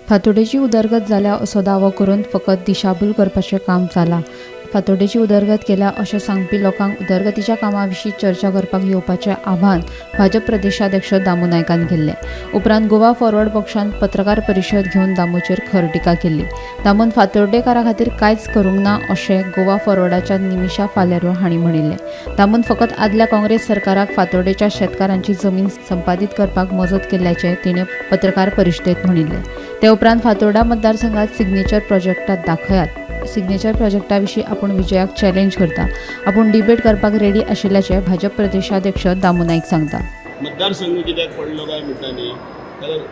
फांतोडेची उदरगत जाल्या असो दावो करून फकत दिशाभूल करपाचें काम चला। फांतोडेची उदरगत केल्या अशें सांगपी लोकांक उदरगतीच्या कामा विशीं चर्चा करपाक येवपाचें आव्हान भाजप प्रदेशाध्यक्ष दामू नायकान केल्लें। उपरांत गोवा फॉरवर्ड पक्षान पत्रकार परिशद घेवन दामूचेर खर टिका केल्ली। दामून फांतोडेकारां खातीर कांयच करूंक ना अशें गोवा फॉरवर्डाच्या निमिशा फालेरो हांणी म्हणिल्लें। दामून फकत आदल्या काँग्रेस सरकाराक फांतोडेच्या शेतकारांची जमीन संपादीत करपाक मजत केल्ल्याचें तिणें पत्रकार परिशदेंत म्हणिल्लें। ते उपरांत फांतोडा मतदारसंघात सिग्नेचर प्रोजेक्टात दाखयात। सिग्नेचर प्रोजेक्टा विशीं आपूण विजयाक चॅलेंज करता। आपूण डिबेट करपाक रेडी आशिल्ल्याचें भाजप प्रदेशाध्यक्ष दामू नायक सांगता। मतदारसंघ कित्याक पडलो काय म्हणटा न्ही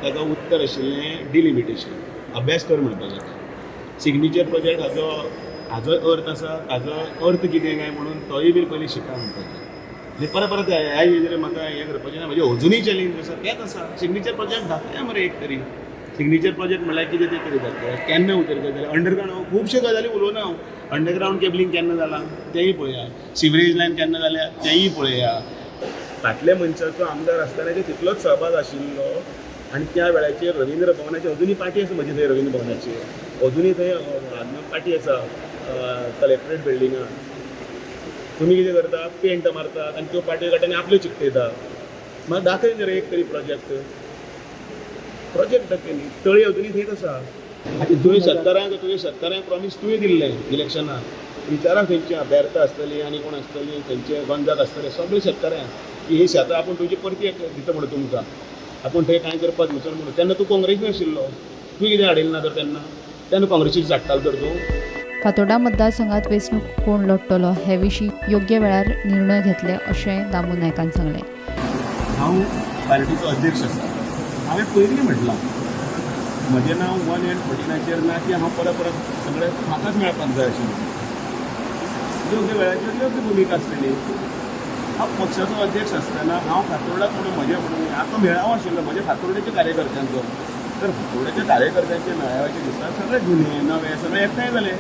ताका उत्तर आशिल्लें डिलिमिटेशन अभ्यास कर म्हणपाक जाता। सिग्नेचर प्रोजेक्ट हाजो अर्थ आसा, हाजो अर्थ कितें काय म्हणून तोय बी पयलीं शिका म्हणपाचें। परत परत ह्या हेजेर म्हाका हें करपाचें ना। म्हणजे अजुनूय चॅलेंज आसा तेंच आसा, सिग्नेचर प्रोजेक्ट दाखया मरे एक तरी। सिग्नेचर प्रोजेक्ट म्हळ्यार कितें तें तरी दाखया, केन्ना उतरता जाल्यार अंडरग्रावंड खुबश्यो गजाली उलोवना हांव। अंडरग्रावंड केबलिंग केन्ना जालां तेंय पळया, सिवरेज लायन केन्ना जाल्या तेंय पळया। फाटल्या मनशाचो आमदार आसतना तितलोच सहभाग आशिल्लो आनी त्या वेळाचेर रवींद्र भवनाचेर अजुनूय पाटी आसा म्हजे थंय रवींद्र भवनाचेर, अजुनूय थंय पाटी आसा कलेक्टरेट बिल्डिंगान। तुमी कितें करता, पेंट मारतात आनी त्यो पाटी काडटा आनी आपल्यो चिकटयता। म्हाका दाखय जर एक तरी प्रोजेक्ट दाखय न्ही। तळी अजुनूय थंयच आसा। तुवें शेतकारांक प्रॉमीस तुवें दिल्लें इलेक्शनाक। विचारा खंयच्या बेर्ता आसतलीं आनी कोण आसतलीं, खंयचे गोंजात आसतले सगळे शेतकाऱ्यांक की ही शेतां आपूण तुमची परती दिता म्हणून तुमकां, आपूण थंय कांय करपाक वचून म्हणून। तेन्ना तूं काँग्रेसीन आशिल्लो, तुवें कितें हाडिल्लें ना तर तेन्ना काँग्रेसीक धाडटालो तर तूं। फांतोडा मतदारसंघात वेंचणूक कोण लढटलो हे विशीं योग्य वेळार निर्णय घेतले अशें दामू नायकान सांगलें। हांव पार्टीचो अध्यक्ष आसा। हांवें पयलीं म्हटलां म्हजें नांव 1 and 14 ना की हांव परत सगळें म्हाकाच मेळपाक जाय आशिल्लें। योग्य वेळाचेर योग्य भुमिका आसतली। हांव पक्षाचो अध्यक्ष आसतना हांव फांतोर्डाक म्हणून म्हजें म्हणून आतां मेळावो आशिल्लो म्हज्या फांतोर्डेच्या कार्यकर्त्यांचो। तर फांतोर्डेच्या कार्यकर्त्यांच्या मेळाव्याच्या दिसा सगळे जुने नवे सगळे एकठांय जाले।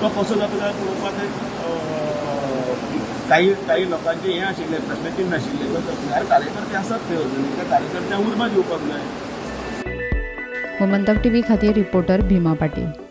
तो कसो जाता काय पळोवपाक काही लोकांचे हें आशिल्लें, प्रश्नचिन्ह आशिल्लें। तर कार्यकर्ते आसात थंय अजुनूय, त्या कार्यकर्त्यांक उर्बा दिवपाक जाय। गोमंतक टीव्ही खातीर रिपोर्टर भीमा पाटील।